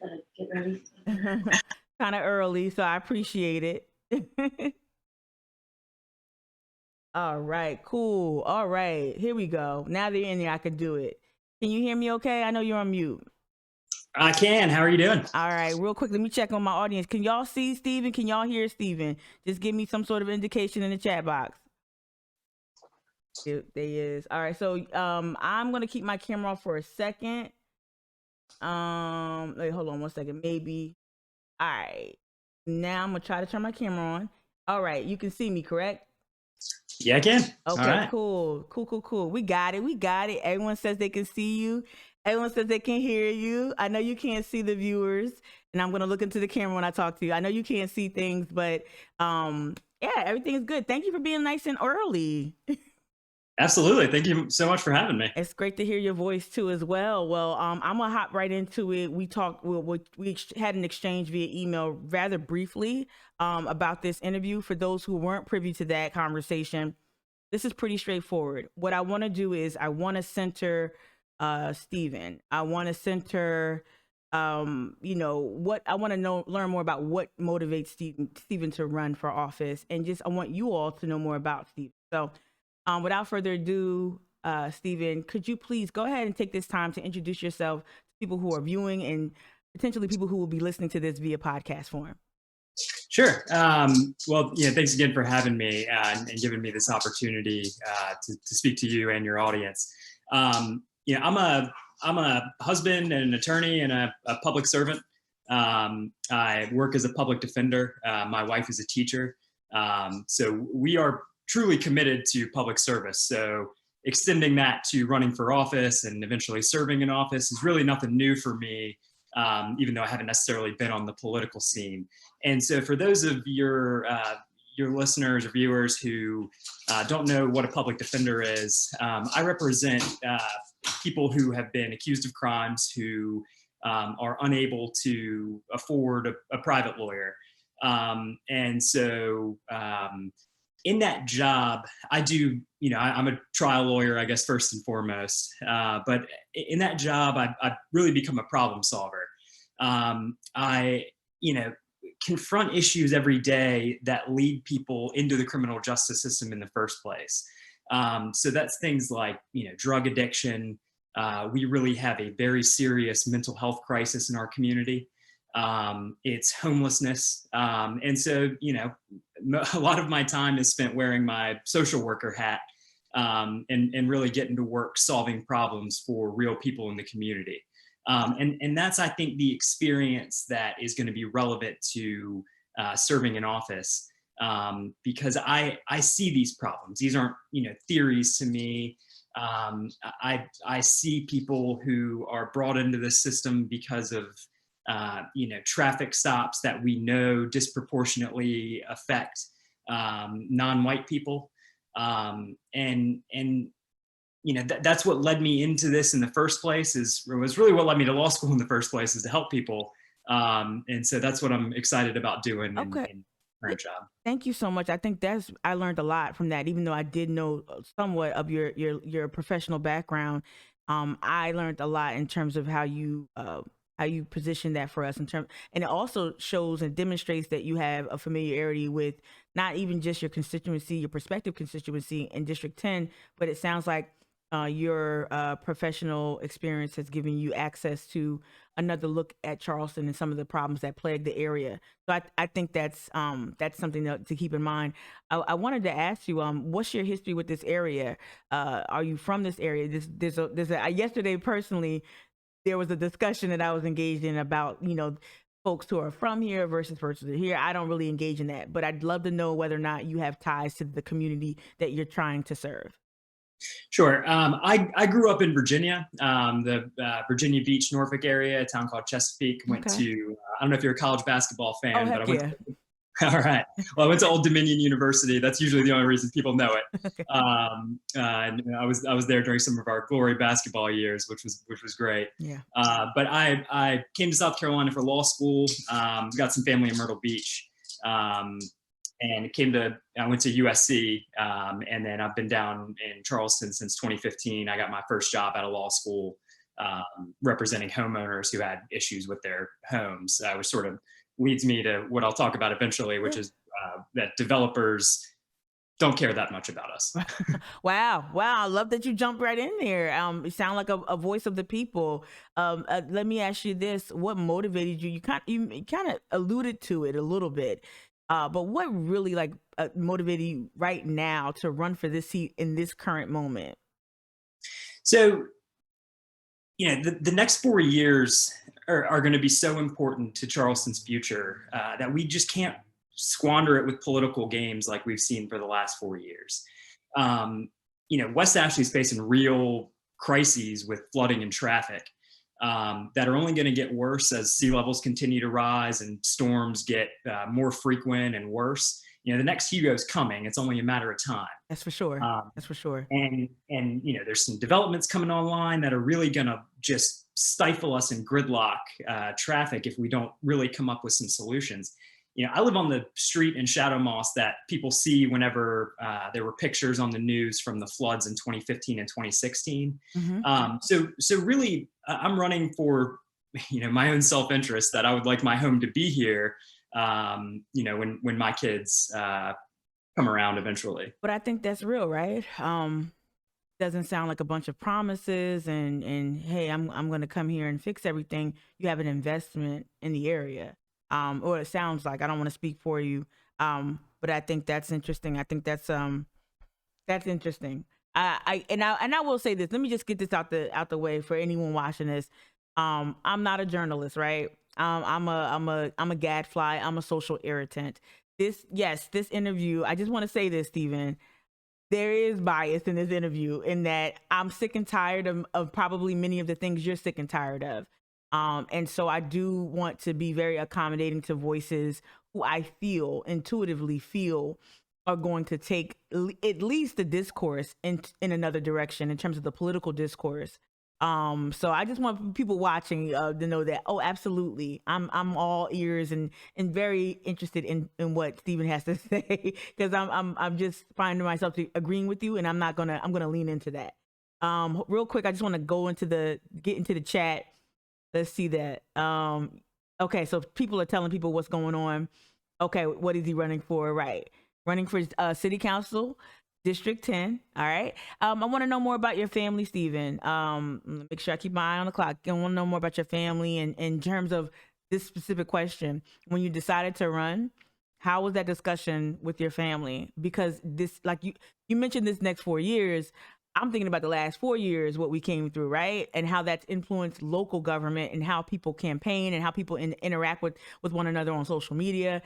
gotta get ready. Kind of early, so I appreciate it. All right, cool. All right, here we go. Now they're in there, I could do it. Can you hear me okay? I know you're on mute. I can. How are you doing? All right, real quick, let me check on my audience. Can y'all see Steven? Can y'all hear Steven? Just give me some sort of indication in the chat box. There he is. All right, so I'm gonna keep my camera off for a second. Wait, hold on one second, maybe. All right, now I'm gonna try to turn my camera on. All right, you can see me, correct? Yeah, I can. Okay, All right. cool. We got it. Everyone says they can see you. Everyone says they can hear you. I know you can't see the viewers, and I'm gonna look into the camera when I talk to you. I know you can't see things, but yeah, everything is good. Thank you for being nice and early. Absolutely. Thank you so much for having me. It's great to hear your voice too as well. Well, I'm gonna hop right into it. We talked. We had an exchange via email rather briefly about this interview. For those who weren't privy to that conversation, this is pretty straightforward. What I want to do is I want to center Steven. I want to center what I want to learn more about what motivates Steven to run for office, and just I want you all to know more about Steven. So without further ado, Steven, could you please go ahead and take this time to introduce yourself to people who are viewing and potentially people who will be listening to this via podcast form? Sure. Well, thanks again for having me and giving me this opportunity to speak to you and your audience. I'm a husband and an attorney and a public servant. I work as a public defender. My wife is a teacher. So we are truly committed to public service. So extending that to running for office and eventually serving in office is really nothing new for me, even though I haven't necessarily been on the political scene. And so for those of your listeners or viewers who don't know what a public defender is, I represent people who have been accused of crimes who are unable to afford a private lawyer. And so in that job, I do, I'm a trial lawyer, I guess, first and foremost. But in that job, I really become a problem solver. I confront issues every day that lead people into the criminal justice system in the first place. So that's things like, drug addiction. We really have a very serious mental health crisis in our community. It's homelessness. And so, a lot of my time is spent wearing my social worker hat and really getting to work solving problems for real people in the community. And that's, I think, the experience that is going to be relevant to serving in office, because I see these problems. These aren't, theories to me. I see people who are brought into the system because of traffic stops that we know disproportionately affect non-white people. That's what led me into this in the first place, was really what led me to law school in the first place, is to help people. And so that's what I'm excited about doing in my current job. Thank you so much. I think I learned a lot from that, even though I did know somewhat of your professional background. I learned a lot in terms of how you position that for us and it also shows and demonstrates that you have a familiarity with not even just your constituency, your prospective constituency in District 10, but it sounds like your professional experience has given you access to another look at Charleston and some of the problems that plague the area. So I think that's something to keep in mind. I wanted to ask you, what's your history with this area? Are you from this area? Yesterday, personally, there was a discussion that I was engaged in about, folks who are from here versus here. I don't really engage in that, but I'd love to know whether or not you have ties to the community that you're trying to serve. Sure. I grew up in Virginia, the Virginia Beach, Norfolk area, a town called Chesapeake. I don't know if you're a college basketball fan, but I went to all right. Well, I went to Old Dominion University. That's usually the only reason people know it. And I was there during some of our glory basketball years, which was great. Yeah. But I came to South Carolina for law school. Got some family in Myrtle Beach, and I went to USC, and then I've been down in Charleston since 2015. I got my first job out of law school representing homeowners who had issues with their homes, which sort of leads me to what I'll talk about eventually, which is that developers don't care that much about us. Wow. Wow. I love that you jumped right in there. You sound like a voice of the people. Let me ask you this. What motivated you? You kind of alluded to it a little bit. But what really motivated you right now to run for this seat in this current moment? So, the next 4 years are going to be so important to Charleston's future that we just can't squander it with political games like we've seen for the last 4 years. West Ashley's facing real crises with flooding and traffic that are only going to get worse as sea levels continue to rise and storms get more frequent and worse. The next Hugo's coming. It's only a matter of time. That's for sure. That's for sure. And there's some developments coming online that are really going to just stifle us in gridlock traffic if we don't really come up with some solutions. I live on the street in Shadow Moss that people see whenever there were pictures on the news from the floods in 2015 and 2016. Mm-hmm. So really, I'm running for my own self-interest that I would like my home to be here. When my kids come around eventually. But I think that's real, right? Doesn't sound like a bunch of promises and hey, I'm going to come here and fix everything. You have an investment in the area. Or it sounds like. I don't want to speak for you. But I think that's interesting. I think that's interesting. I will say this. Let me just get this out the way for anyone watching this. I'm not a journalist, right? I'm a gadfly. I'm a social irritant. This interview, I just want to say this, Stephen, there is bias in this interview in that I'm sick and tired of probably many of the things you're sick and tired of. And so I do want to be very accommodating to voices who I intuitively feel are going to take at least the discourse in another direction in terms of the political discourse. So I just want people watching to know that, oh, absolutely, I'm all ears and very interested in what Stephen has to say, because I'm just finding myself agreeing with you, and I'm gonna lean into that. Real quick, I just want to get into the chat. Let's see that. Okay, so people are telling people what's going on. Okay, what is he running for? Right, running for City Council District 10. All right. I want to know more about your family, Stephen. Make sure I keep my eye on the clock. I want to know more about your family and in terms of this specific question. When you decided to run, how was that discussion with your family? Because this, like you mentioned, this next 4 years. I'm thinking about the last 4 years, what we came through, right? And how that's influenced local government and how people campaign and how people interact with one another on social media.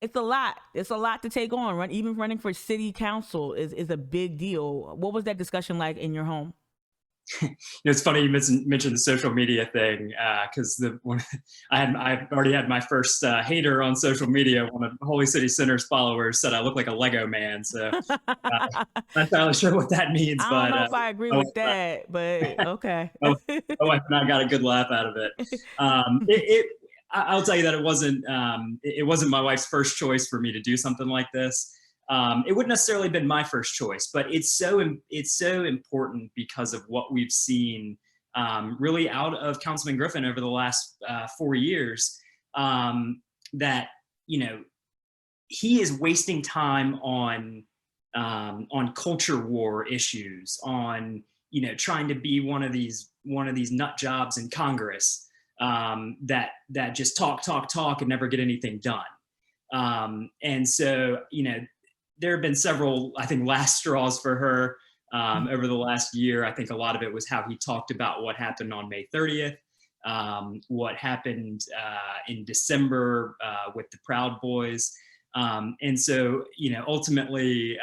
It's a lot. It's a lot to take on. Even running for city council is a big deal. What was that discussion like in your home? It's funny you mentioned the social media thing because I've already had my first hater on social media. One of Holy City Center's followers said I look like a Lego man. So not entirely sure what that means. I don't know if I agree with that, but okay. My wife and I got a good laugh out of it. I'll tell you that it wasn't my wife's first choice for me to do something like this. It wouldn't necessarily have been my first choice, but it's so important because of what we've seen really out of Councilman Griffin over the last 4 years, that he is wasting time on culture war issues, on trying to be one of these nut jobs in Congress that just talk and never get anything done. And so there have been several, I think, last straws for her over the last year. I think a lot of it was how he talked about what happened on May 30th, what happened in December with the Proud Boys. And so, ultimately,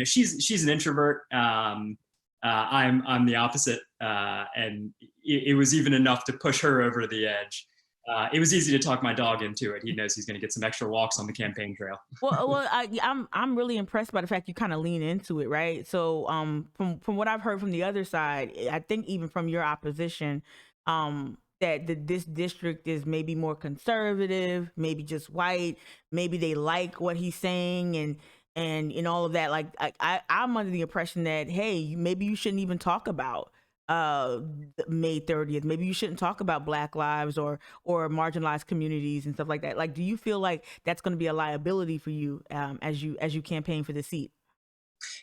she's an introvert. I'm the opposite. And it was even enough to push her over the edge. It was easy to talk my dog into it. He knows he's going to get some extra walks on the campaign trail. well, I'm really impressed by the fact you kind of lean into it, right? So, from what I've heard from the other side, I think even from your opposition, that this district is maybe more conservative, maybe just white, maybe they like what he's saying, and all of that. Like I'm under the impression that, hey, maybe you shouldn't even talk about uh May 30th. Maybe you shouldn't talk about Black lives or marginalized communities and stuff like that. Like, do you feel like that's going to be a liability for you as you campaign for the seat?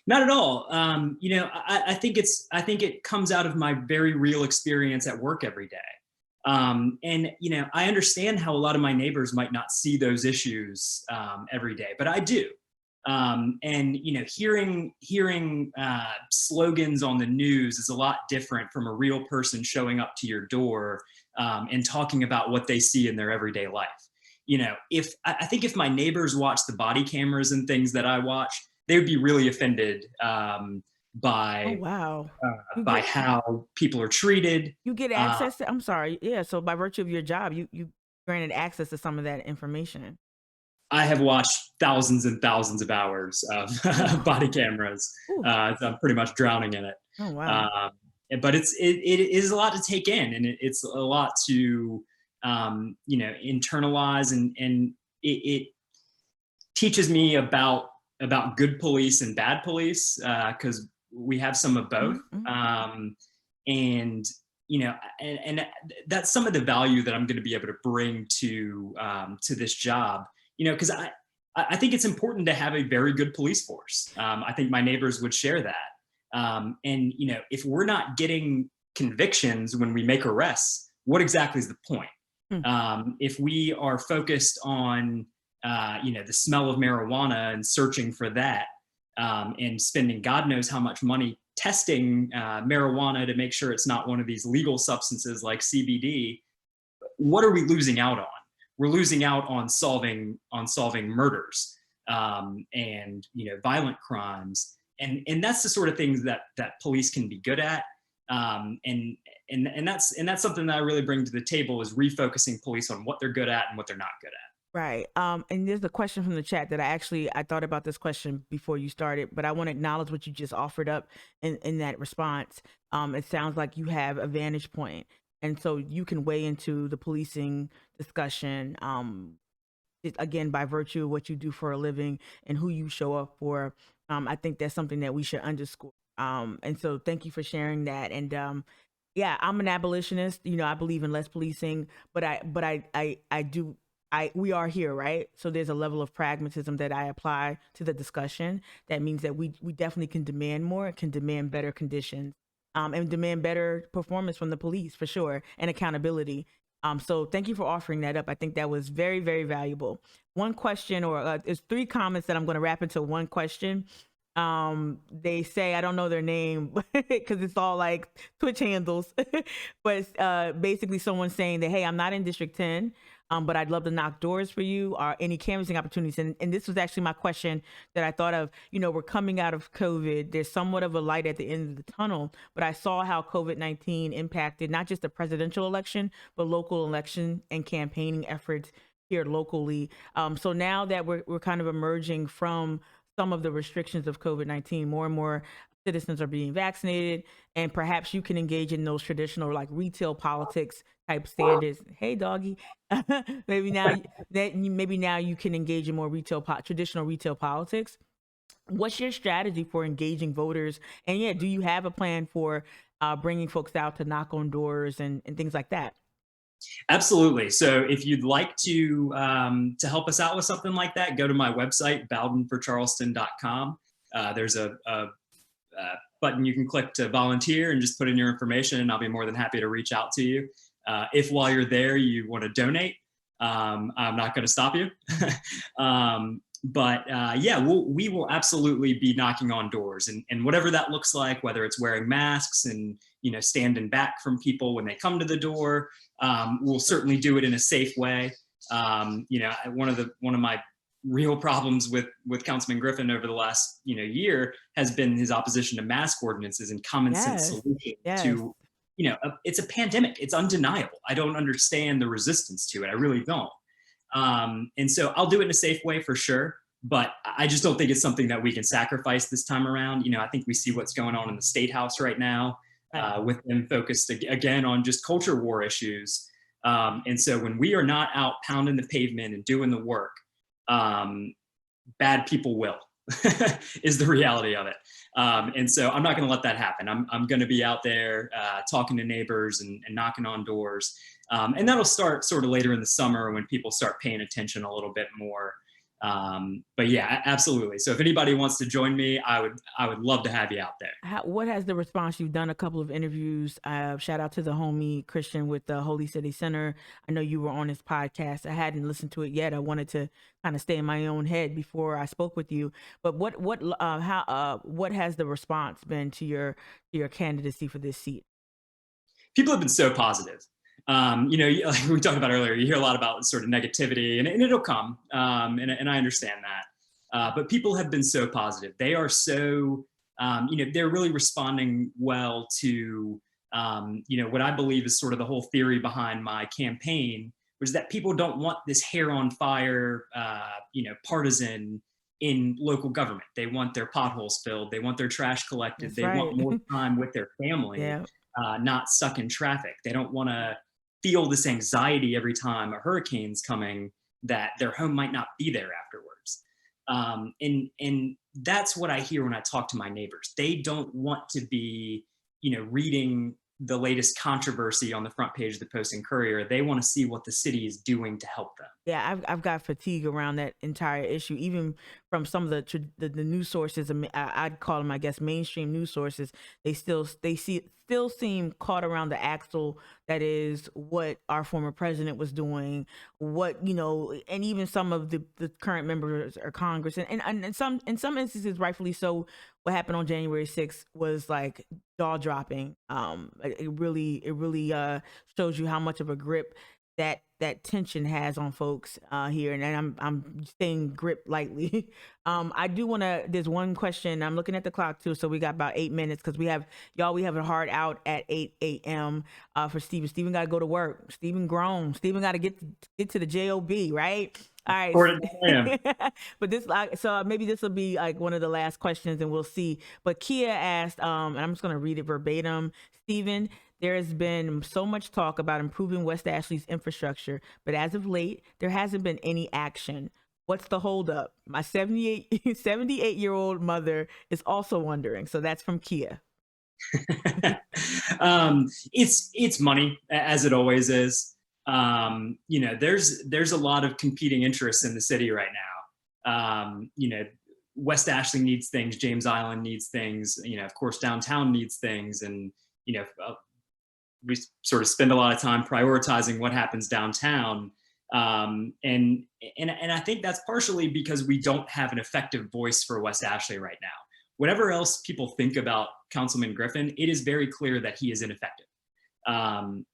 Not at all. I think I think it comes out of my very real experience at work every day. And I understand how a lot of my neighbors might not see those issues every day, but I do. And hearing slogans on the news is a lot different from a real person showing up to your door and talking about what they see in their everyday life. If I think if my neighbors watch the body cameras and things that I watch, they would be really offended Oh by wow. You by get how people are treated. you get Uh, access to, I'm sorry. Yeah, so by virtue of your job, you granted access to some of that information. I have watched thousands and thousands of hours of Ooh, body cameras, ooh. so I'm pretty much drowning in it. Oh wow. Um, but it is a lot to take in, and it's a lot to internalize, and it teaches me about good police and bad police because we have some of both. Mm-hmm. And and that's some of the value that I'm going to be able to bring to this job. Because I think it's important to have a very good police force. I think my neighbors would share that. And if we're not getting convictions when we make arrests, what exactly is the point? If we are focused on the smell of marijuana and searching for that, and spending God knows how much money testing marijuana to make sure it's not one of these legal substances like CBD, what are we losing out on? We're losing out on solving murders and violent crimes, and that's the sort of things that police can be good at. And that's something that I really bring to the table, is refocusing police on what they're good at and what they're not good at. Right. And there's a question from the chat that I thought about this question before you started, but I want to acknowledge what you just offered up in that response. It sounds like you have a vantage point, and so you can weigh into the policing discussion. Again, by virtue of what you do for a living and who you show up for. I think that's something that we should underscore. And so thank you for sharing that. And yeah, I'm an abolitionist. I believe in less policing, but I do. We are here, right? So there's a level of pragmatism that I apply to the discussion. That means that we definitely can demand more, can demand better conditions, and demand better performance from the police for sure, and accountability. So thank you for offering that up. I think that was very, very valuable. One question, or there's three comments that I'm going to wrap into one question. They say, I don't know their name because it's all like Twitch handles, but basically someone saying that, hey, I'm not in District 10. But I'd love to knock doors for you, or any canvassing opportunities. And this was actually my question that I thought of. We're coming out of COVID. There's somewhat of a light at the end of the tunnel, but I saw how COVID-19 impacted not just the presidential election, but local election and campaigning efforts here locally. So now that we're kind of emerging from some of the restrictions of COVID-19, more and more citizens are being vaccinated, and perhaps you can engage in those traditional like retail politics type standards. Hey, doggy. Maybe now you can engage in more traditional retail politics. What's your strategy for engaging voters? And yeah, do you have a plan for bringing folks out to knock on doors and things like that? Absolutely. So if you'd like to help us out with something like that, go to my website, bowdenforcharleston.com. There's a button you can click to volunteer and just put in your information, and I'll be more than happy to reach out to you. If while you're there you want to donate, I'm not going to stop you. But yeah, we will absolutely be knocking on doors, and whatever that looks like, whether it's wearing masks and standing back from people when they come to the door, we'll certainly do it in a safe way. One of my real problems with Councilman Griffin over the last year has been his opposition to mask ordinances and common sense Yes. solutions Yes. to it's a pandemic. It's undeniable. I don't understand the resistance to it. I really don't. And so I'll do it in a safe way for sure, but I just don't think it's something that we can sacrifice this time around. I think we see what's going on in the State House right now, Right. with them focused again on just culture war issues. And so when we are not out pounding the pavement and doing the work, bad people will. is the reality of it. And so I'm not going to let that happen. I'm going to be out there talking to neighbors and knocking on doors. And that'll start sort of later in the summer when people start paying attention a little bit more. But yeah, absolutely. So if anybody wants to join me, I would love to have you out there. What has the response? You've done a couple of interviews. Shout out to the homie Christian with the Holy City Center. I know you were on his podcast. I hadn't listened to it yet. I wanted to kind of stay in my own head before I spoke with you. But what has the response been to your candidacy for this seat? People have been so positive. Like we talked about earlier, you hear a lot about sort of negativity, and it'll come, and I understand that. But people have been so positive. They are so, they're really responding well to, what I believe is sort of the whole theory behind my campaign, which is that people don't want this hair on fire, partisan in local government. They want their potholes filled. They want their trash collected. That's They right. want more time with their family, Yeah. not stuck in traffic. They don't want to feel this anxiety every time a hurricane's coming that their home might not be there afterwards. And that's what I hear when I talk to my neighbors. They don't want to be, reading the latest controversy on the front page of the Post and Courier. They want to see what the city is doing to help them. Yeah, I've got fatigue around that entire issue, even from some of the news sources. I'd call them, I guess, mainstream news sources. They still seem caught around the axle. That is what our former president was doing. And even some of the current members of Congress, and in some instances, rightfully so. What happened on January 6th was like jaw dropping. It really shows you how much of a grip that tension has on folks here, and I'm saying grip lightly. I do want to. There's one question. I'm looking at the clock too, so we got about 8 minutes because we have a hard out at 8 a.m. For Stephen. Stephen got to go to work. Stephen grown. Stephen got to get to the job, right? All right. But so maybe this will be like one of the last questions, and we'll see. But Kia asked, and I'm just going to read it verbatim. Stephen, there has been so much talk about improving West Ashley's infrastructure, but as of late, there hasn't been any action. What's the holdup? My 78-year-old mother is also wondering. So that's from Kia. It's money, as it always is. There's a lot of competing interests in the city right now. West Ashley needs things, James Island needs things, of course, downtown needs things. And, we sort of spend a lot of time prioritizing what happens downtown. And I think that's partially because we don't have an effective voice for West Ashley right now. Whatever else people think about Councilman Griffin, it is very clear that he is ineffective. And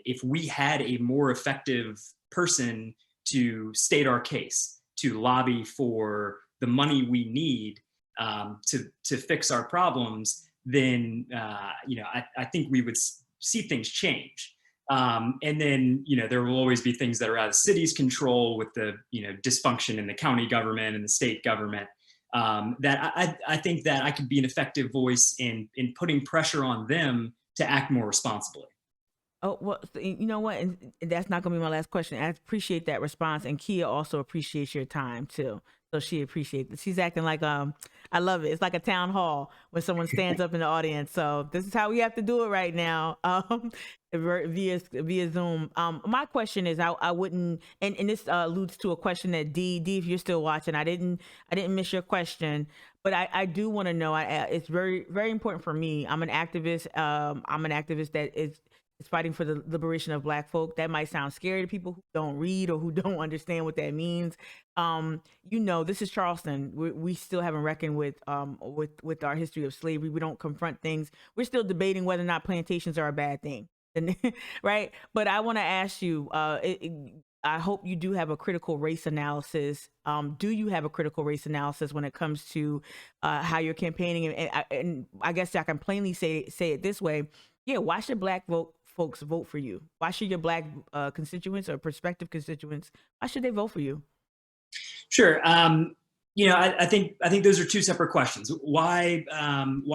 if we had a more effective person to state our case, to lobby for the money we need to fix our problems, then I think we would see things change. And then there will always be things that are out of the city's control with the dysfunction in the county government and the state government. That I think that I could be an effective voice in putting pressure on them to act more responsibly. Oh, well, you know what? And that's not going to be my last question. I appreciate that response. And Kia also appreciates your time, too. So she appreciates it. She's acting like, I love it. It's like a town hall when someone stands up in the audience. So this is how we have to do it right now, via Zoom. My question is, I wouldn't, and this alludes to a question that D, if you're still watching, I didn't miss your question, but I do want to know, it's very, very important for me. I'm an activist. I'm an activist that is fighting for the liberation of Black folk. That might sound scary to people who don't read or who don't understand what that means. This is Charleston. We still haven't reckoned with our history of slavery. We don't confront things. We're still debating whether or not plantations are a bad thing, right? But I want to ask you, I hope you do have a critical race analysis. Do you have a critical race analysis when it comes to how you're campaigning? And I guess I can plainly say it this way. Yeah, why should Black folks vote for you? Why should your Black constituents or prospective constituents, why should they vote for you? Sure. I think those are two separate questions. Why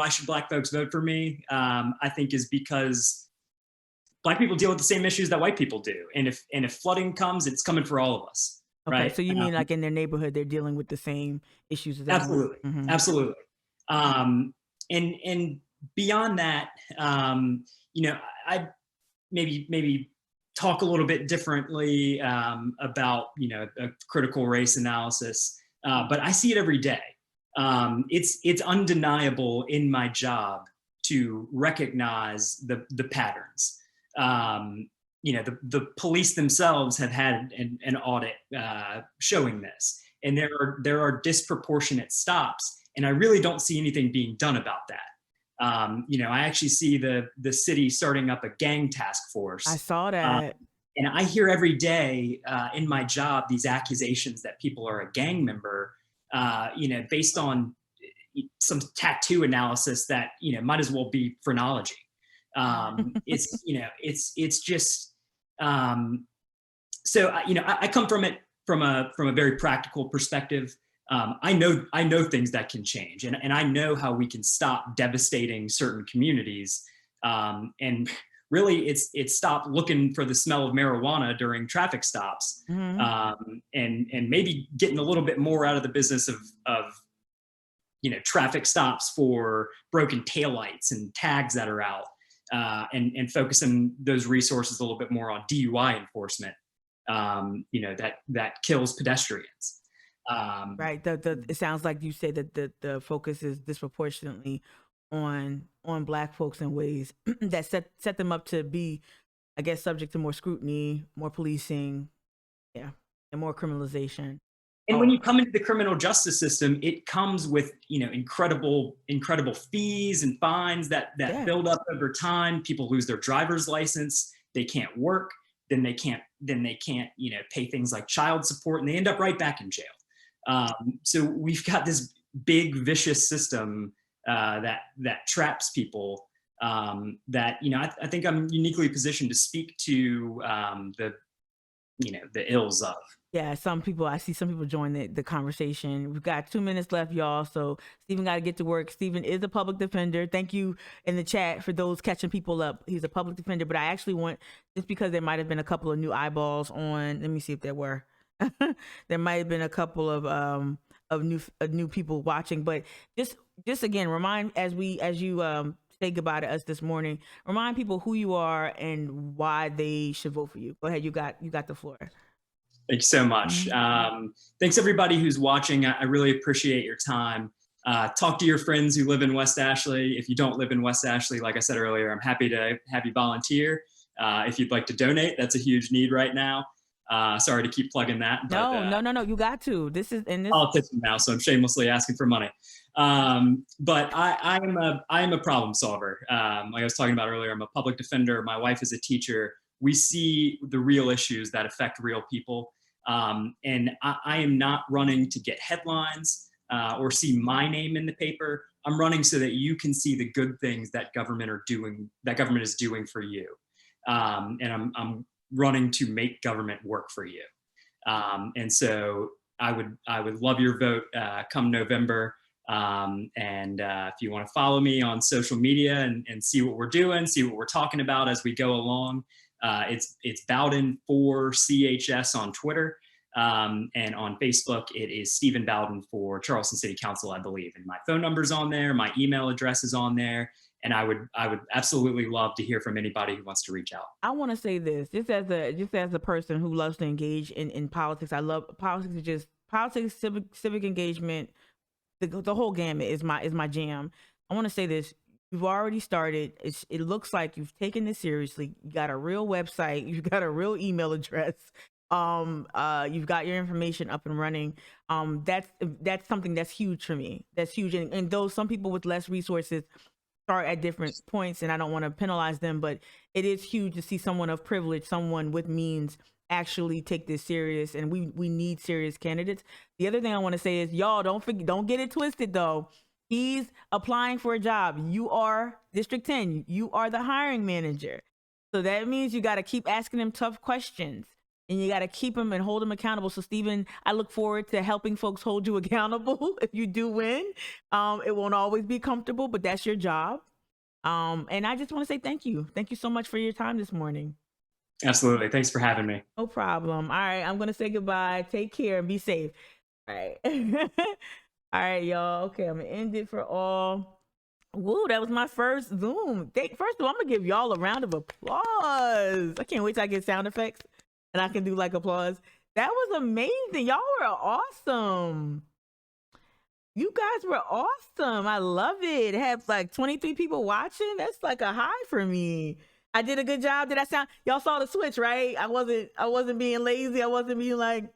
should Black folks vote for me? I think is because Black people deal with the same issues that white people do. And if flooding comes, it's coming for all of us. Okay, right? so you mean like in their neighborhood, they're dealing with the same issues as everyone? Absolutely, Hmm. absolutely. And beyond that, you know, I maybe talk a little bit differently about a critical race analysis, but I see it every day. It's undeniable in my job to recognize the patterns. The police themselves have had an audit showing this, and there are disproportionate stops, and I really don't see anything being done about that. I actually see the city starting up a gang task I force. saw Uh, that. and I hear every day in my job these accusations that people are a gang member, based on some tattoo analysis that might as well be phrenology. It's just um, so I come from it from a very practical perspective. I know things that can change, and I know how we can stop devastating certain communities. And really, it's stop looking for the smell of marijuana during traffic stops, Hmm. and maybe getting a little bit more out of the business of traffic stops for broken taillights and tags that are out, and focusing those resources a little bit more on DUI enforcement, that kills pedestrians. Um, Right. The it sounds like you say that the focus is disproportionately on Black folks in ways that set them up to be, I guess, subject to more scrutiny, more policing, yeah, and more criminalization. and when Oh, you come into the criminal justice system, it comes with incredible fees and fines that yeah. build up over time. People lose their driver's license, they can't work, then they can't pay things like child support, and they end up right back in jail. So we've got this big vicious system that traps people. I think I'm uniquely positioned to speak to the ills of. Yeah, I see some people join the conversation. We've got 2 minutes left, y'all. So Stephen got to get to work. Stephen is a public defender. Thank you in the chat for those catching people up. He's a public defender, but I actually want, just because there might have been a couple of new eyeballs on, let me see if there were. There might have been a couple of new people watching, but just again, remind as you say goodbye to us this morning, remind people who you are and why they should vote for you. Go ahead, you got the floor. Thank you so much. Mhm. Thanks everybody who's watching. I really appreciate your time. Talk to your friends who live in West Ashley. If you don't live in West Ashley, like I said earlier, I'm happy to have you volunteer. If you'd like to donate, that's a huge need right now. Sorry to keep plugging that, but No, no, no, no. You got to. This is in this. politician now, so I'm shamelessly asking for money. But I am a problem solver. Like I was talking about earlier, I'm a public defender. My wife is a teacher. We see the real issues that affect real people. And I am not running to get headlines or see my name in the paper. I'm running so that you can see the good things that government is doing for you. And I'm running to make government work for you. And so I would love your vote come November. And if you want to follow me on social media and see what we're doing, see what we're talking about as we go along, it's Bowden for CHS on Twitter. And on Facebook, it is Stephen Bowden for Charleston City Council, I believe. And my phone number's on there, my email address is on there. And I would absolutely love to hear from anybody who wants to reach out. I want to say this, just as a person who loves to engage in politics. I love politics. Politics, civic engagement. The whole gamut is my jam. I want to say this. You've already started. It looks like you've taken this seriously. You got a real website. You've got a real email address. You've got your information up and running. That's something that's huge for me. That's huge. And though some people with less resources start at different points, and I don't want to penalize them, but it is huge to see someone of privilege, someone with means, actually take this serious. And we need serious candidates. The other thing I want to say is, y'all, don't get it twisted though. He's applying for a job. You are District 10. You are the hiring manager. So that means you got to keep asking him tough questions, and you got to keep him and hold him accountable. So Stephen, I look forward to helping folks hold you accountable if you do win. It won't always be comfortable, but that's your job. And I just want to say thank you. Thank you so much for your time this morning. Absolutely. Thanks for having me. No problem. All right, I'm gonna say goodbye. Take care and be safe. All right. All right, y'all. Okay, I'm gonna end it for all. Woo, that was my first Zoom. First of all, I'm gonna give y'all a round of applause. I can't wait till I get sound effects and I can do like applause. That was amazing. Y'all were awesome. You guys were awesome. I love it. It had like 23 people watching. That's like a high for me. I did a good job. Did I sound? Y'all saw the switch, right? I wasn't being lazy. I wasn't being like,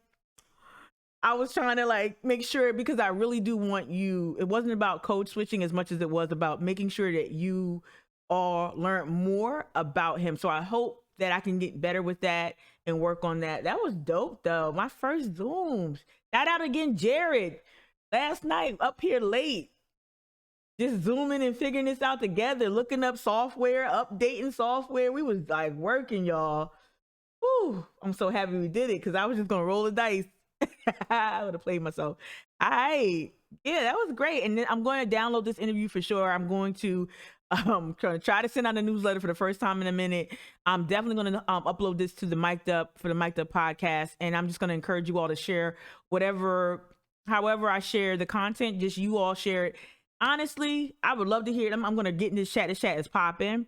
I was trying to like make sure, because I really do want you. It wasn't about code switching as much as it was about making sure that you all learn more about him. So I hope that I can get better with that and work on that. That was dope though. My first Zooms. Shout out again, Jared. Last night up here late, just zooming and figuring this out together, looking up software, updating software. We was like working, y'all. Whew, I'm so happy we did it because I was just gonna roll the dice. I would have played myself. All right. Yeah, that was great. And then I'm going to download this interview for sure. I'm going to try to send out a newsletter for the first time in a minute. I'm definitely going to upload this to the Mic'd Up podcast. And I'm just going to encourage you all to share however I share the content, just you all share it. Honestly, I would love to hear them. I'm going to get in this chat. This chat is popping.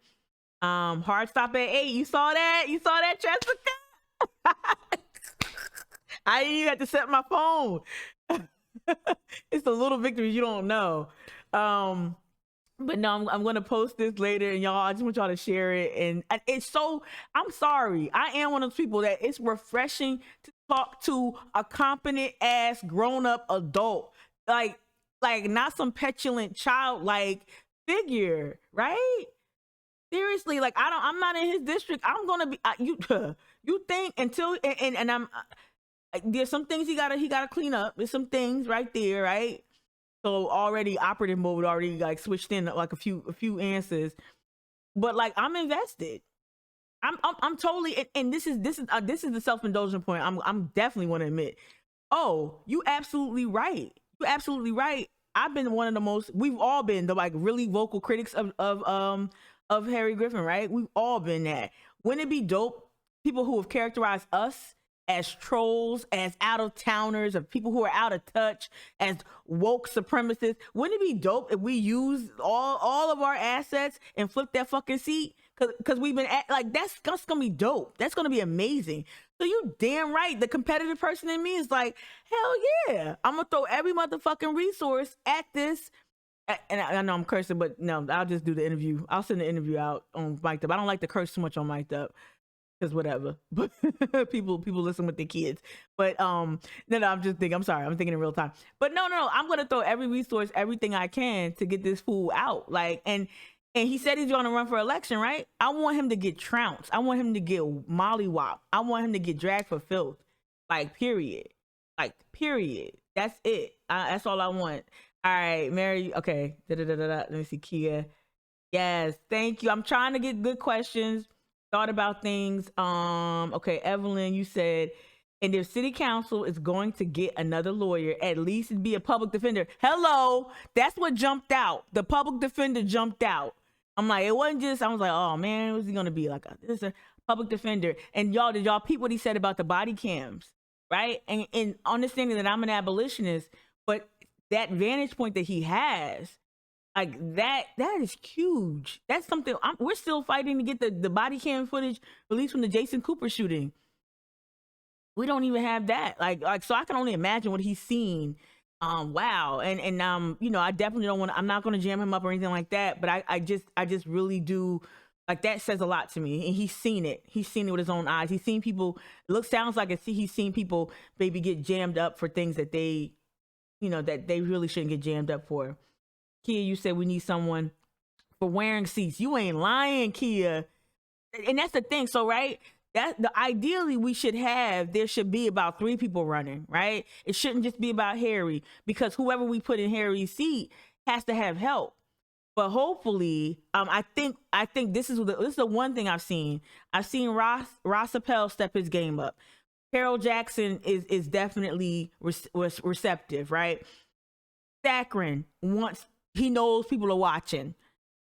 Hard stop at 8. You saw that? You saw that, Jessica? I didn't even have to set my phone. It's the little victories you don't know. But no, I'm going to post this later, and y'all, I just want y'all to share it. And it's so, I'm sorry. I am one of those people that it's refreshing to talk to a competent ass grown up adult, like not some petulant childlike figure, right? Seriously, like I'm not in his district. I'm gonna be you think until and I'm there's some things he gotta clean up. There's some things right there, right? So already operative mode already like switched in like a few answers, but like I'm invested. I'm totally, and this is the self-indulgent point. I'm definitely want to admit. Oh, you absolutely right. You're absolutely right. I've been one of the most. We've all been the like really vocal critics of Harry Griffin, right? We've all been that. Wouldn't it be dope? People who have characterized us as trolls, as out-of-towners, of people who are out of touch, as woke supremacists. Wouldn't it be dope if we use all of our assets and flip that fucking seat? Because we've been like, that's gonna be dope. That's gonna be amazing. So you damn right. The competitive person in me is like, hell yeah. I'm gonna throw every motherfucking resource at this. And I know I'm cursing, but no, I'll just do the interview. I'll send the interview out on Mic'd Up. I don't like to curse too much on Mic'd Up. Because whatever, but people listen with their kids. But no, I'm thinking in real time. But no, I'm gonna throw every resource, everything I can to get this fool out. Like, and he said he's gonna run for election, right? I want him to get trounced. I want him to get mollywop. I want him to get dragged for filth. Like, period. Like, period. That's it. That's all I want. All right, Mary. Okay. Let me see, Kia. Yes, thank you. I'm trying to get good questions. Thought about things. Okay, Evelyn, you said, and if city council is going to get another lawyer, at least it'd be a public defender. Hello, that's what jumped out. The public defender jumped out. I'm like, it wasn't just, I was like, oh man, was he gonna be like this a public defender? And y'all, did y'all peep what he said about the body cams, right? And understanding that I'm an abolitionist, but that vantage point that he has, like that is huge. That's something we're still fighting to get the body cam footage released from the Jason Cooper shooting. We don't even have that. Like so I can only imagine what he's seen. Wow. And I definitely don't want to, I'm not going to jam him up or anything like that, but I just really do, like, that says a lot to me. And he's seen it with his own eyes. He's seen people, sounds like he's seen people maybe get jammed up for things that they really shouldn't get jammed up for. Kia, you said we need someone for wearing seats. You ain't lying, Kia. And that's the thing. So, right, ideally there should be about 3 people running, right? It shouldn't just be about Harry, because whoever we put in Harry's seat has to have help. But hopefully, I think this is the one thing I've seen. I've seen Ross Appel step his game up. Carol Jackson is definitely receptive, right? Saccharin he knows people are watching.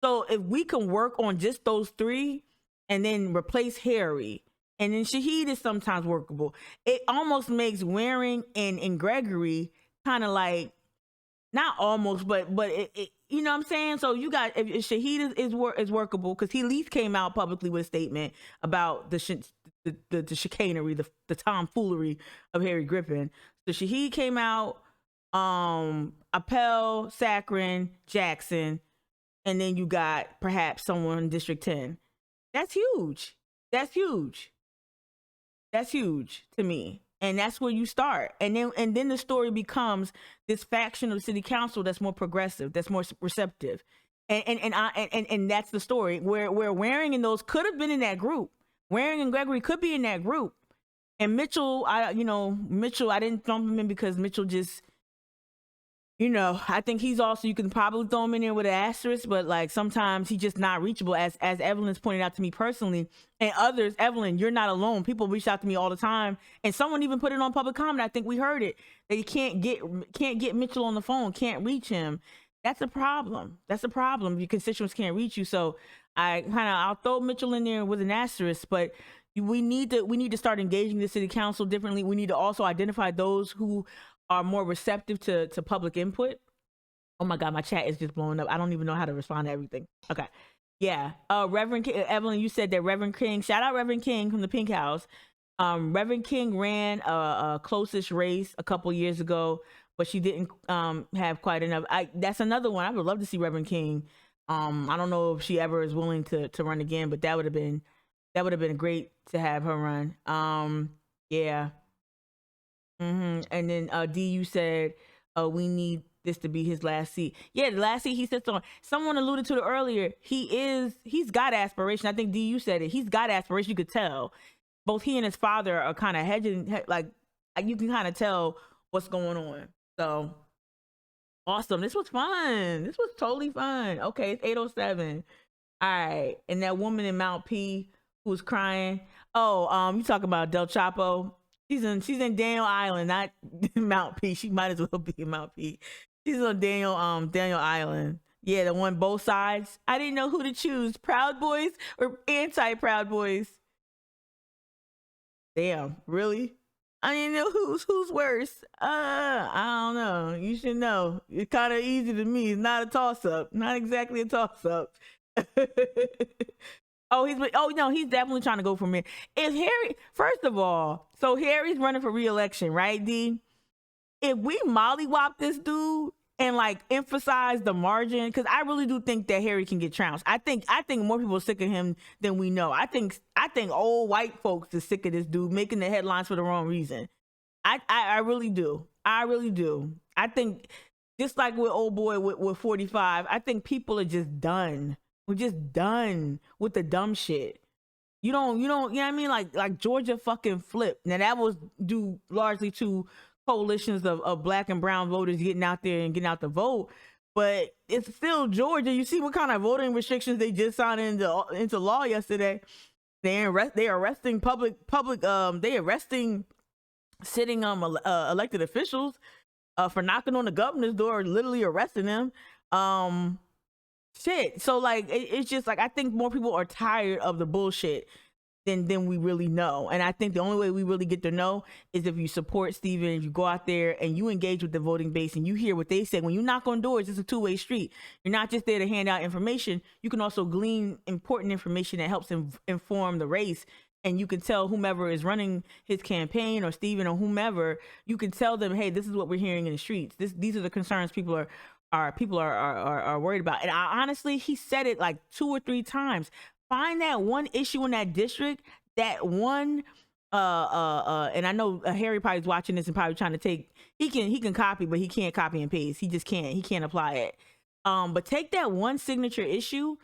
So if we can work on just those 3 and then replace Harry and then Shaheed is sometimes workable. It almost makes Waring and Gregory kind of like, not almost, but it, you know what I'm saying? So you got, if Shaheed is workable, because he at least came out publicly with a statement about the chicanery, the tomfoolery of Harry Griffin. So Shaheed came out, Appel, Saccharin, Jackson, and then you got perhaps someone in District 10. That's huge. That's huge. That's huge to me. And that's where you start. And then the story becomes this faction of the city council that's more progressive, that's more receptive. And that's the story where Waring and those could have been in that group. Waring and Gregory could be in that group. And Mitchell, I didn't throw him in because Mitchell just, I think he's also, you can probably throw him in there with an asterisk, but like sometimes he's just not reachable, as Evelyn's pointed out to me personally, and others. Evelyn, you're not alone. People reach out to me all the time, and someone even put it on public comment. I think we heard it, that you can't get Mitchell on the phone, can't reach him. That's a problem. That's a problem. Your constituents can't reach you. So I'll throw Mitchell in there with an asterisk, but we need to start engaging the city council differently. We need to also identify those who are more receptive to public input. Oh my God, my chat is just blowing up. I don't even know how to respond to everything. Okay. Yeah. Reverend King, Evelyn, you said that Reverend King, shout out Reverend King from the Pink House. Reverend King ran a closest race a couple years ago, but she didn't have quite enough. That's another one. I would love to see Reverend King. I don't know if she ever is willing to run again, but that would have been great to have her run. Yeah. And then D, you said we need this to be his last seat. Yeah, the last seat he sits on. Someone alluded to it earlier. He's got aspiration. I think D, you said it. He's got aspiration. You could tell. Both he and his father are kind of hedging. Like you can kind of tell what's going on. So awesome. This was fun. This was totally fun. Okay, it's 8:07. All right, and that woman in Mount P who's crying. Oh, you talking about Del Chapo? She's in Daniel Island, not Mount P. She might as well be in Mount P. She's on Daniel Island. Yeah, the one both sides. I didn't know who to choose, Proud Boys or anti-Proud Boys. Damn, really? I didn't know who's worse. I don't know. You should know. It's kind of easy to me. It's not a toss-up. Not exactly a toss-up. He's definitely trying to go for me. If Harry, first of all, so Harry's running for re-election, right, D? If we mollywop this dude and like emphasize the margin, because I really do think that Harry can get trounced. I think more people are sick of him than we know. I think old white folks are sick of this dude making the headlines for the wrong reason. I really do. I really do. I think just like with old boy with 45, I think people are just done. We're just done with the dumb shit. You know what I mean? Like Georgia fucking flipped. Now that was due largely to coalitions of black and brown voters getting out there and getting out the vote. But it's still Georgia. You see what kind of voting restrictions they just signed into law yesterday. They arresting they arresting sitting elected officials for knocking on the governor's door, literally arresting them. Shit. So like it's just like I think more people are tired of the bullshit than we really know. And I think the only way we really get to know is if you support Steven, if you go out there and you engage with the voting base and you hear what they say. When you knock on doors, it's a two-way street. You're not just there to hand out information. You can also glean important information that helps inform the race. And you can tell whomever is running his campaign or Steven or whomever, you can tell them, hey, this is what we're hearing in the streets. These are the concerns people are worried about. And honestly, he said it like 2 or 3 times. Find that one issue in that district, that one and I know Harry probably is watching this and probably trying to take, he can copy, but he can't copy and paste. He can't apply it. But take that one signature issue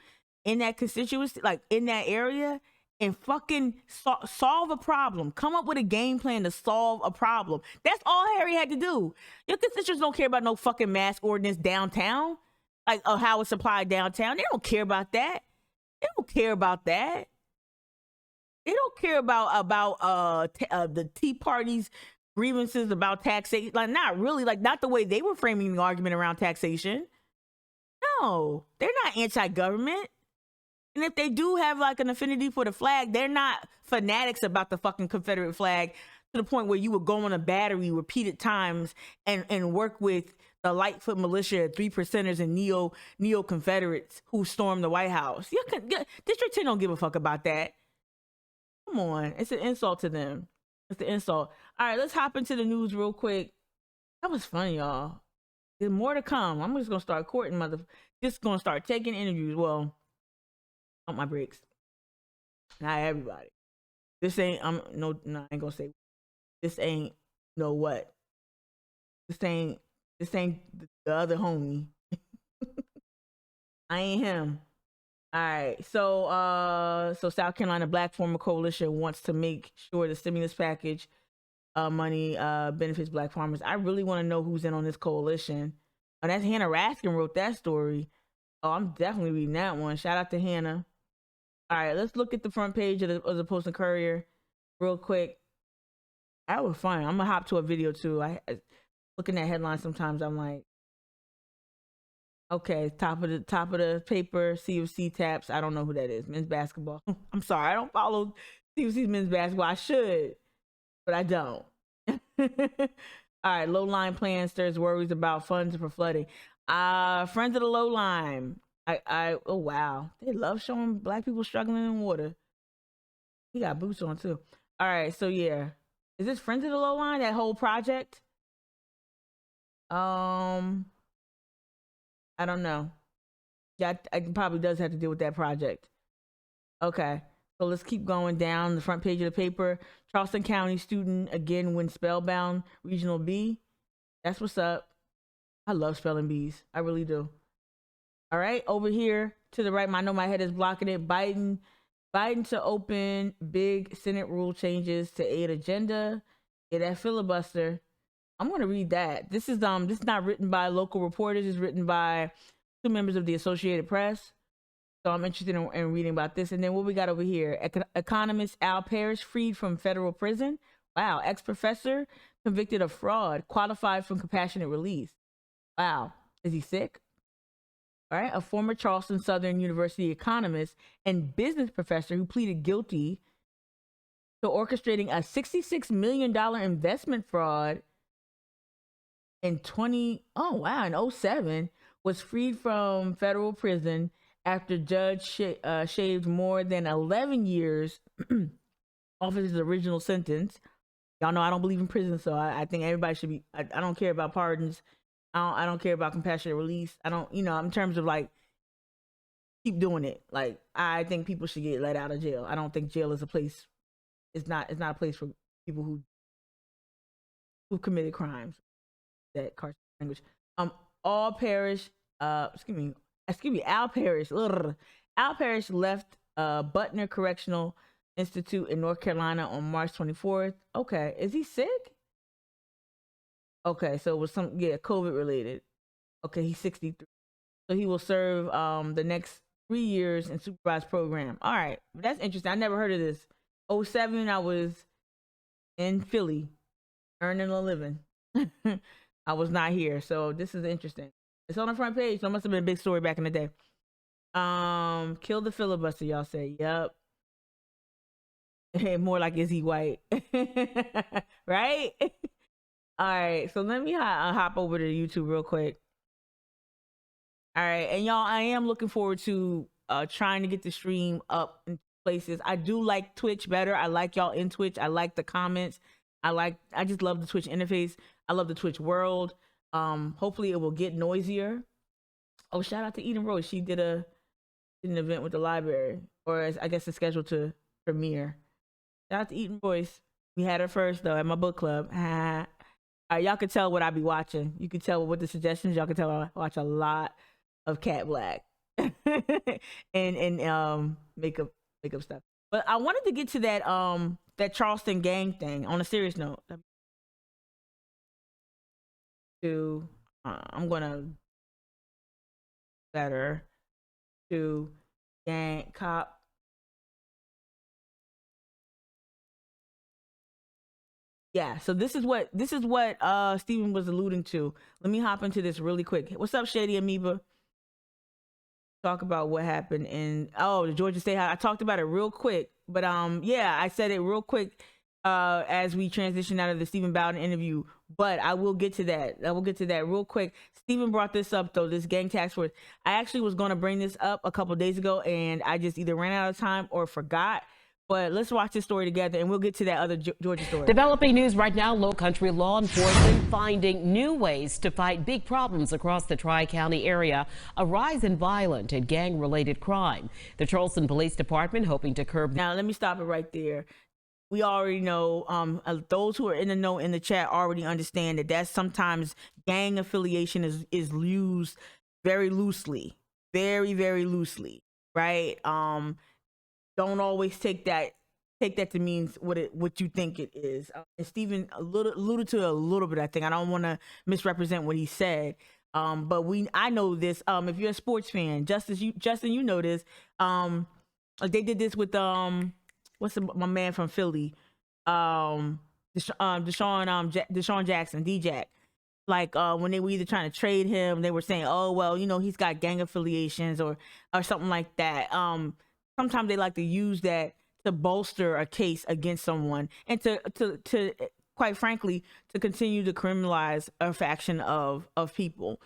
in that constituency, like in that area, and fucking solve a problem. Come up with a game plan to solve a problem. That's all Harry had to do. Your constituents don't care about no fucking mask ordinance downtown, like how it's applied downtown. They don't care about that. They don't care about that. They don't care about the Tea Party's grievances about taxation. Like not really, like not the way they were framing the argument around taxation. No, they're not anti-government. And if they do have like an affinity for the flag, they're not fanatics about the fucking Confederate flag to the point where you would go on a battery repeated times and work with the Lightfoot militia, 3%ers, and neo Confederates who stormed the White House. District 10 don't give a fuck about that. Come on, it's an insult to them. It's an insult. All right, let's hop into the news real quick. That was funny, y'all. There's more to come. I'm just gonna start courting just gonna start taking interviews. Well, on my breaks. Not everybody. This ain't I ain't gonna say this ain't what. This ain't the other homie. I ain't him. All right. So South Carolina Black Farmer Coalition wants to make sure the stimulus package money benefits Black farmers. I really want to know who's in on this coalition. Oh, that's Hannah Raskin wrote that story. Oh, I'm definitely reading that one. Shout out to Hannah. All right, let's look at the front page of the Post and Courier real quick. That was fun. I'm gonna hop to a video too. I looking at headlines sometimes. I'm like, okay, top of the paper. CFC taps. I don't know who that is. Men's basketball. I'm sorry, I don't follow CFC's men's basketball. I should, but I don't. All right, low line plan stirs worries about funds for flooding. Friends of the low line. Oh wow, they love showing Black people struggling in water. He got boots on too. All right, so yeah, is this Friends of the Low Line? That whole project? I don't know. Yeah, it probably does have to deal with that project. Okay, so let's keep going down the front page of the paper. Charleston County student again wins Spellbound Regional B. That's what's up. I love spelling bees. I really do. All right, over here to the right. I know my head is blocking it. Biden to open big Senate rule changes to aid agenda. Yeah, that filibuster. I'm going to read that. This is not written by local reporters. It's written by 2 members of the Associated Press. So I'm interested in reading about this. And then what we got over here? Economist Al Parrish freed from federal prison. Wow, ex-professor convicted of fraud, qualified for compassionate release. Wow, is he sick? All right, a former Charleston Southern University economist and business professor who pleaded guilty to orchestrating a $66 million investment fraud in 07 was freed from federal prison after judge shaved more than 11 years off of his original sentence. Y'all know I don't believe in prison, so I think everybody should be. I don't care about pardons. I don't care about compassionate release. I don't, in terms of like, keep doing it. Like, I think people should get let out of jail. I don't think jail is a place. It's not a place for people who committed crimes. That cartoon language. Al Parrish. Al Parrish. Al Parrish left Butner Correctional Institute in North Carolina on March 24th. Okay, is he sick? Okay, so it was COVID related. Okay, he's 63. So he will serve the next 3 years in supervised program. All right, that's interesting. I never heard of this. 07, I was in Philly, earning a living. I was not here, so this is interesting. It's on the front page, so it must have been a big story back in the day. Kill the filibuster, y'all say. Yep. More like, is he white? Right? All right, so let me hop over to YouTube real quick. All right, and y'all, I am looking forward to trying to get the stream up in places. I do like Twitch better. I like y'all in Twitch. I like the comments. I just love the Twitch interface. I love the Twitch world. Hopefully it will get noisier. Oh, shout out to Eden Rose. She did an event with the library, or I guess it's scheduled to premiere. Shout out to Eden Royce. We had her first though at my book club. All right, y'all can tell what I be watching. You can tell with the suggestions. Y'all can tell I watch a lot of Cat Black and makeup stuff. But I wanted to get to that Charleston gang thing on a serious note. I'm gonna better to gang cop. Yeah, so this is what Steven was alluding to. Let me hop into this really quick. What's up, Shady Amoeba? talk about what happened in the Georgia State House. I talked about it real quick, but yeah, I said it real quick as we transition out of the Stephen Bowden interview. But I will get to that. Real quick. Stephen brought this up though, this gang task force. I actually was going to bring this up a couple days ago, and I just either ran out of time or forgot. But let's watch this story together, and we'll get to that other Georgia story. Developing news right now, Low Country law enforcement finding new ways to fight big problems across the Tri-County area. A rise in violent and gang-related crime. The Charleston Police Department hoping to curb. Now, let me stop it right there. We already know, those who are in the know in the chat already understand that sometimes gang affiliation is used very loosely, very, very loosely, right? Don't always take that to mean what you think it is. And Stephen alluded to it a little bit. I think I don't want to misrepresent what he said. But I know this. If you're a sports fan, Justin, you know this. They did this with my man from Philly, Deshaun Jackson, D-Jack. Like when they were either trying to trade him, they were saying, "Oh well, he's got gang affiliations or something like that." Sometimes they like to use that to bolster a case against someone and to quite frankly, to continue to criminalize a faction of people,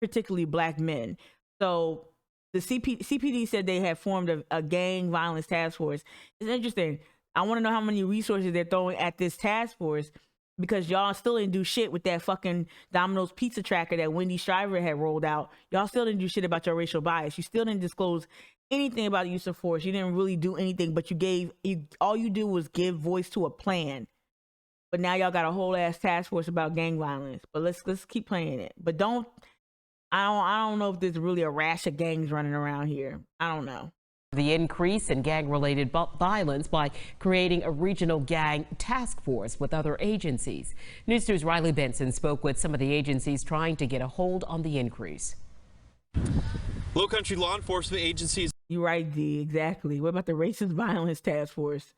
particularly black men. So the CPD said they had formed a gang violence task force. It's interesting. I want to know how many resources they're throwing at this task force, because y'all still didn't do shit with that fucking Domino's pizza tracker that Wendy Shriver had rolled out. Y'all still didn't do shit about your racial bias. You still didn't disclose anything about the use of force. You didn't really do anything, but all you do was give voice to a plan. But now y'all got a whole ass task force about gang violence. But let's keep playing it. But I don't know if there's really a rash of gangs running around here. I don't know. The increase in gang-related violence by creating a regional gang task force with other agencies. News 2's Riley Benson spoke with some of the agencies trying to get a hold on the increase. Low Country law enforcement agencies. You're right, D. Exactly. What about the racist violence task force?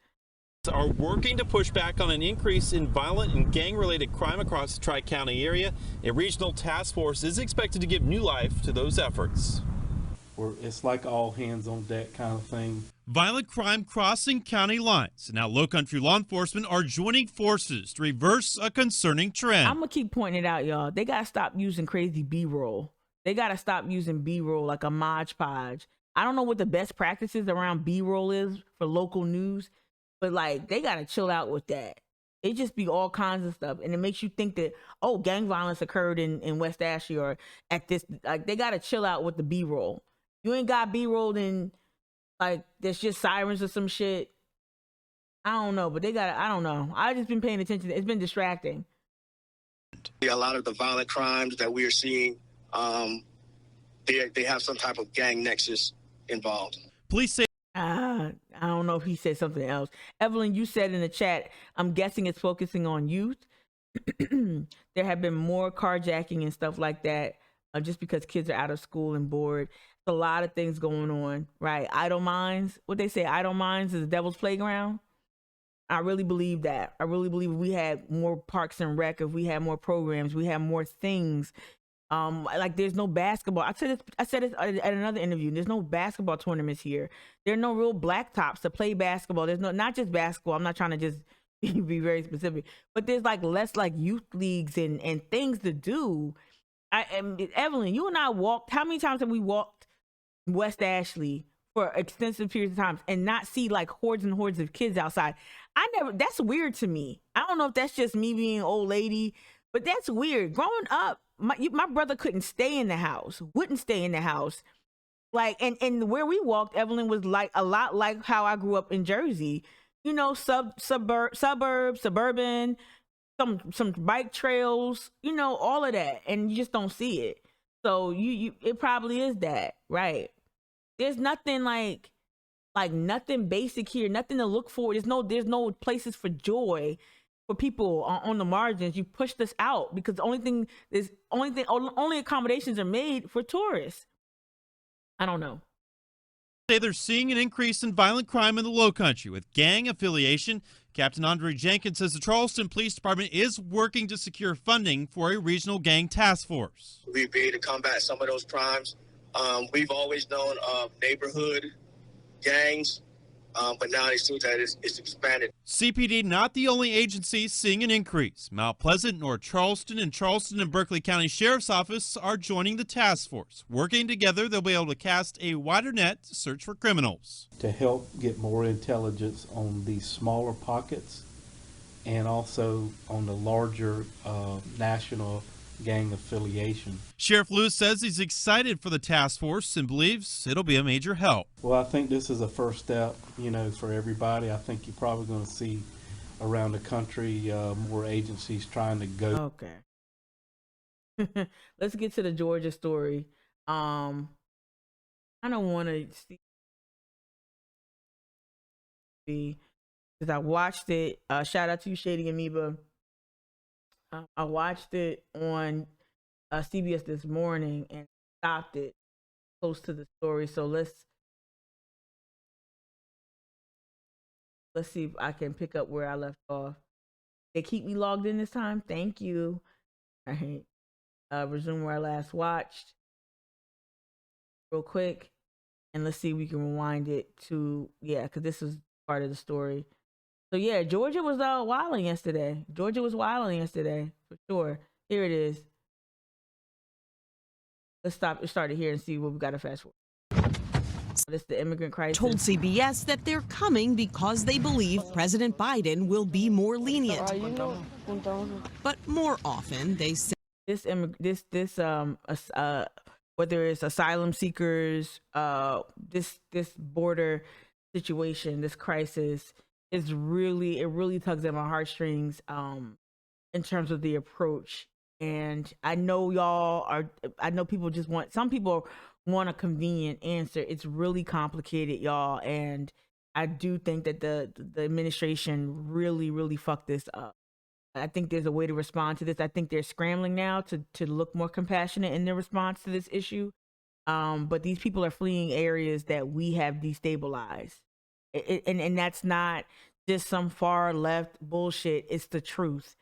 Are working to push back on an increase in violent and gang-related crime across the Tri-County area. A regional task force is expected to give new life to those efforts. It's like all hands on deck kind of thing. Violent crime crossing county lines. Now Low Country law enforcement are joining forces to reverse a concerning trend. I'm going to keep pointing it out, y'all. They got to stop using crazy B-roll. They got to stop using B-roll like a Mod Podge. I don't know what the best practices around B-roll is for local news, but like they got to chill out with that. It just be all kinds of stuff, and it makes you think that, oh, gang violence occurred in West Ashley or at this. Like they got to chill out with the B-roll. You ain't got B-rolled in, like, there's just sirens or some shit. I don't know, but I don't know. I just been paying attention. It's been distracting. A lot of the violent crimes that we are seeing, they have some type of gang nexus involved. Police say. I don't know if he said something else. Evelyn, you said in the chat, I'm guessing it's focusing on youth. There have been more carjacking and stuff like that just because kids are out of school and bored. A lot of things going on, right? Idle minds. What they say, idle minds is the devil's playground. I really believe that. I really believe if we had more parks and rec, if we had more programs, we had more things. Like there's no basketball. I said this at another interview. There's no basketball tournaments here. There are no real blacktops to play basketball. There's not just basketball. I'm not trying to just be very specific, but there's like less like youth leagues and things to do. Evelyn, you and I walked. How many times have we walked West Ashley for extensive periods of time and not see like hordes and hordes of kids outside? That's weird to me. I don't know if that's just me being an old lady, but that's weird. Growing up, my brother wouldn't stay in the house. Like, and where we walked, Evelyn, was like a lot like how I grew up in Jersey, suburban, some bike trails, all of that. And you just don't see it. So it probably is that, right? There's nothing like nothing basic here, nothing to look for. There's no places for joy for people on the margins. You pushed us out because only accommodations are made for tourists. I don't know. Say they're seeing an increase in violent crime in the Low Country with gang affiliation. Captain Andre Jenkins says the Charleston Police Department is working to secure funding for a regional gang task force. We'd be able to combat some of those crimes We've always known of neighborhood gangs, but now it seems that it's expanded. CPD not the only agency seeing an increase. Mount Pleasant, North Charleston, and Berkeley County Sheriff's Office are joining the task force. Working together, they'll be able to cast a wider net to search for criminals. To help get more intelligence on these smaller pockets and also on the larger national gang affiliation. Sheriff Lewis says he's excited for the task force and believes it'll be a major help. Well, I think this is a first step, for everybody. I think you're probably going to see around the country more agencies trying to go. Okay. Let's get to the Georgia story. I don't want to see because I watched it. Shout out to you, Shady and Mika. I watched it on CBS this morning and stopped it close to the story. So let's see if I can pick up where I left off. They keep me logged in this time. Thank you. All right. Resume where I last watched real quick. And let's see if we can rewind it to, because this is part of the story. So Georgia was wilding yesterday. For sure. Here it is. Let's start it here and see what we got to fast forward. This is the immigrant crisis. Told CBS that they're coming because they believe President Biden will be more lenient. But more often, they say whether it's asylum seekers, this border situation, this crisis. It really tugs at my heartstrings in terms of the approach. And I know some people want a convenient answer. It's really complicated, y'all. And I do think that the administration really fucked this up. I think there's a way to respond to this. I think they're scrambling now to look more compassionate in their response to this issue. But these people are fleeing areas that we have destabilized. And that's not just some far left bullshit. It's the truth.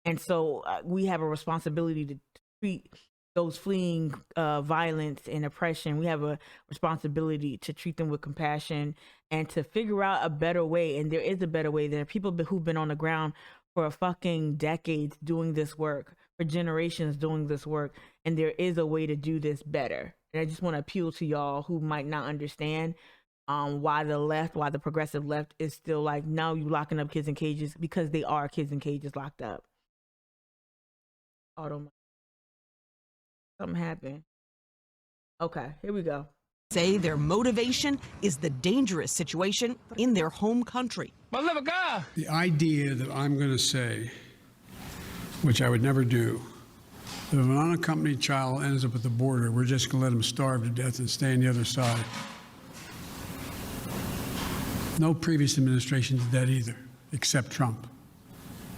And so we have a responsibility to treat those fleeing violence and oppression. We have a responsibility to treat them with compassion and to figure out a better way. And there is a better way. There are people who've been on the ground for fucking decades doing this work, for generations doing this work. And there is a way to do this better. And I just want to appeal to y'all who might not understand why the progressive left is still like, no, you locking up kids in cages, because they are kids in cages locked up. Something happened. Okay, here we go. Say their motivation is the dangerous situation in their home country. The idea that I'm going to say, which I would never do, that if an unaccompanied child ends up at the border, we're just going to let him starve to death and stay on the other side. No previous administration did that either, except Trump.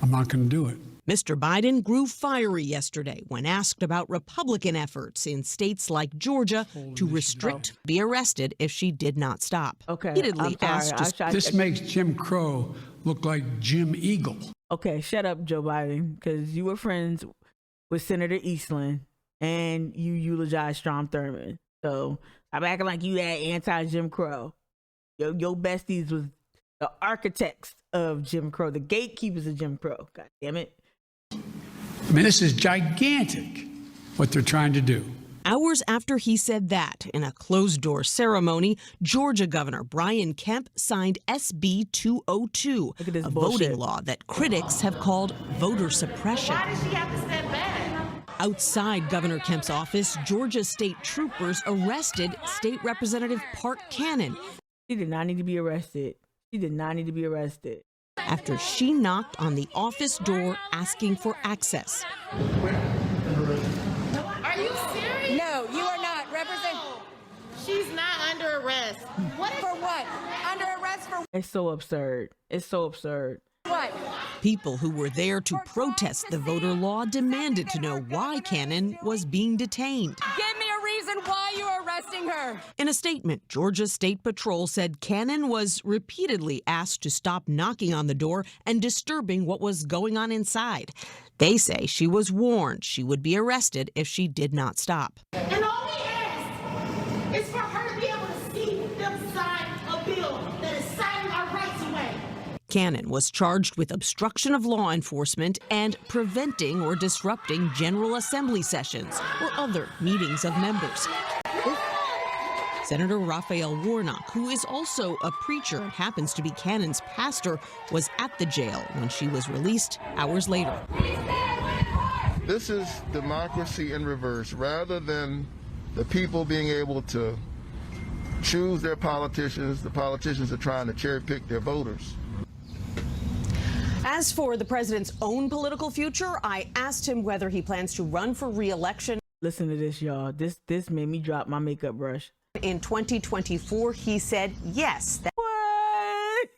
I'm not going to do it. Mr. Biden grew fiery yesterday when asked about Republican efforts in states like Georgia to restrict be arrested if she did not stop. Okay, Repeatedly asked this makes Jim Crow look like Jim Eagle. Okay, shut up, Joe Biden, because you were friends with Senator Eastland and you eulogized Strom Thurmond. So I'm acting like you that anti-Jim Crow. Your besties was the architects of Jim Crow, the gatekeepers of Jim Crow. God damn it. I mean, this is gigantic, what they're trying to do. Hours after he said that, in a closed-door ceremony, Georgia Governor Brian Kemp signed SB 202, a voting law that critics have called voter suppression. Why does she have to step back? Outside Governor Kemp's office, Georgia state troopers arrested State Representative Park Cannon. She did not need to be arrested. After she knocked on the office door asking for access. Are you serious? No, you are not. She's not under arrest. For what? Under arrest for It's so absurd. what? People who were there to protest the voter law demanded to know why Cannon was being detained. Give me a reason why you're arresting her. In a statement, Georgia State Patrol said Cannon was repeatedly asked to stop knocking on the door and disturbing what was going on inside. They say she was warned she would be arrested if she did not stop. And all we ask Cannon was charged with obstruction of law enforcement and preventing or disrupting General Assembly sessions or other meetings of members. Senator Raphael Warnock, who is also a preacher and happens to be Cannon's pastor, was at the jail when she was released hours later. This is democracy in reverse. Rather than the people being able to choose their politicians, the politicians are trying to cherry pick their voters. As for the president's own political future, I asked him whether he plans to run for re-election. Listen to this, y'all. This made me drop my makeup brush. In 2024, he said yes. What?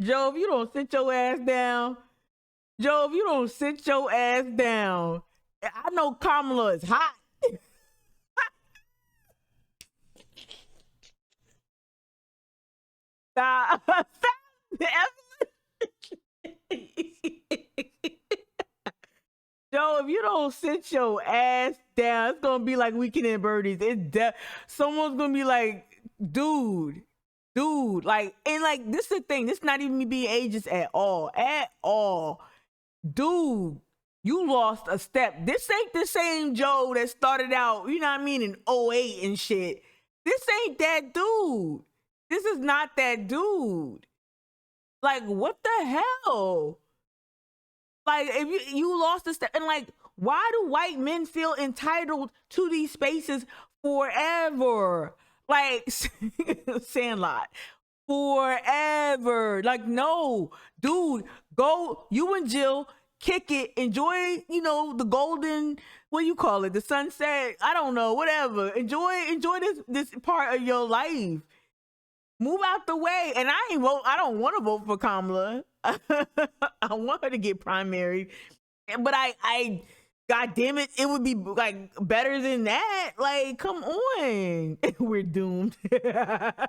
Joe, if you don't sit your ass down. Joe, if you don't sit your ass down. I know Kamala is hot. Joe, if you don't sit your ass down, it's gonna be like Weekend at Bernie's. Someone's gonna be like, dude, like, and like, this is the thing. This is not even me being ageist at all. Dude, you lost a step. This ain't the same Joe that started out, you know what I mean, in 08 and shit. This ain't that dude. This is not that dude. Like, what the hell? Like, if you lost a step, and like, why do white men feel entitled to these spaces forever? Like, Sandlot, forever. Like, no, dude, go, you and Jill, kick it, enjoy, you know, the golden, what do you call it, the sunset, I don't know, whatever. Enjoy this part of your life. Move out the way. And I don't want to vote for Kamala. I want her to get primaried. But I God damn it, it would be like better than that. Like, come on. We're doomed. The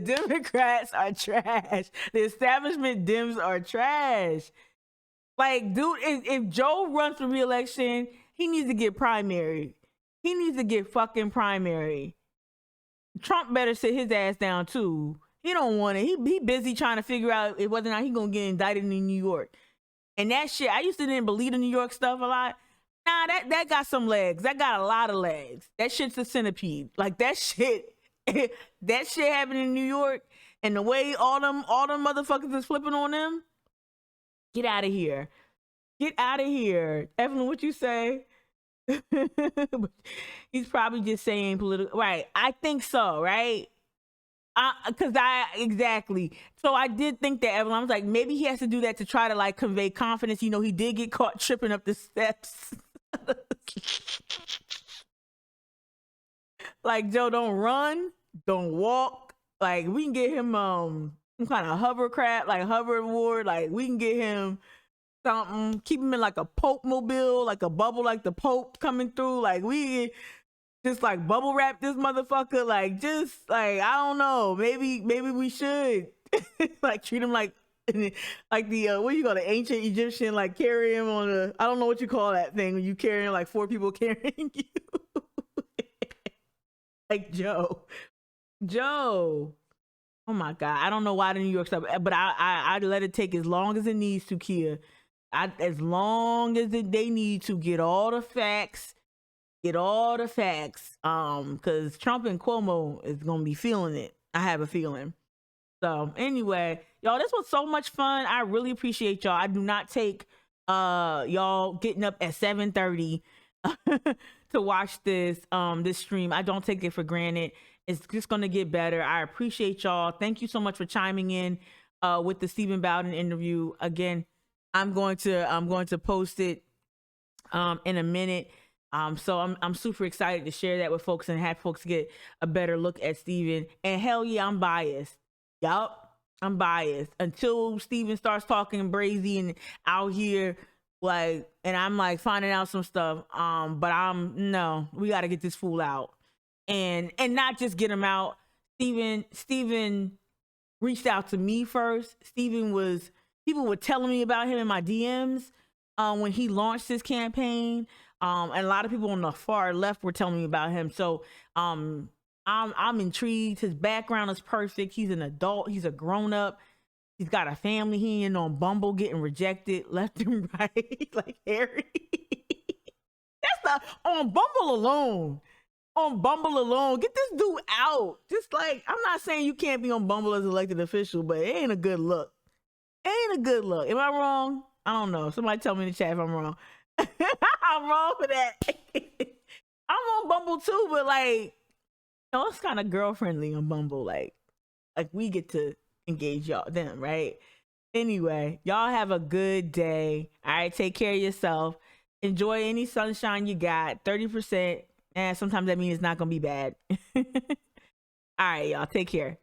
Democrats are trash. The establishment Dems are trash. Like, dude, if Joe runs for re-election, he needs to get primary. He needs to get fucking primary. Trump better sit his ass down too. He don't want it. He busy trying to figure out whether or not he gonna get indicted in New York. And that shit, I used to didn't believe the New York stuff a lot. Nah, that got some legs. That got a lot of legs. That shit's a centipede. Like, that shit happened in New York, and the way all them motherfuckers is flipping on them. Get out of here. Get out of here. Evelyn, what you say? He's probably just saying political, right? I think so, right? Exactly. So I did think that, Evelyn, I was like, maybe he has to do that to try to like convey confidence. You know, he did get caught tripping up the steps. Like, Joe, don't run, don't walk. Like, we can get him some kind of hovercraft, like hoverboard. Like, we can get him something, keep him in like a Pope mobile, like a bubble, like the Pope coming through. Like, we just like bubble wrap this motherfucker. Like, just like, I don't know, maybe we should like treat him like the what you call the ancient Egyptian, like carry him on a, I don't know what you call that thing when you carrying like 4 people carrying you. Like, Joe, oh my God, I don't know why the New York stuff, but I let it take as long as it needs to, Kia. As long as they need to get all the facts, because Trump and Cuomo is gonna be feeling it. I have a feeling. So anyway, y'all, this was so much fun. I really appreciate y'all. I do not take y'all getting up at 7:30 to watch this stream. I don't take it for granted. It's just gonna get better. I appreciate y'all. Thank you so much for chiming in with the Stephen Bowden interview. Again, I'm going to post it in a minute. So I'm super excited to share that with folks and have folks get a better look at Stephen. And hell yeah, I'm biased. Yup, I'm biased until Stephen starts talking brazy and out here like, and I'm like finding out some stuff. But no, we got to get this fool out, and not just get him out. Stephen reached out to me first. People were telling me about him in my DMs when he launched his campaign. And a lot of people on the far left were telling me about him. So I'm I'm intrigued. His background is perfect. He's an adult. He's a grown up. He's got a family. He ain't on Bumble getting rejected left and right like Harry. That's not on Bumble alone. On Bumble alone, get this dude out. Just like, I'm not saying you can't be on Bumble as elected official, but it ain't a good look. Ain't a good look. Am I wrong? I don't know. Somebody tell me in the chat if I'm wrong. I'm wrong for that. I'm on Bumble too, but like, it's kind of girl friendly on Bumble. Like we get to engage them, right? Anyway, y'all have a good day. All right, take care of yourself. Enjoy any sunshine you got. 30%. And sometimes that means it's not gonna be bad. All right, y'all, take care.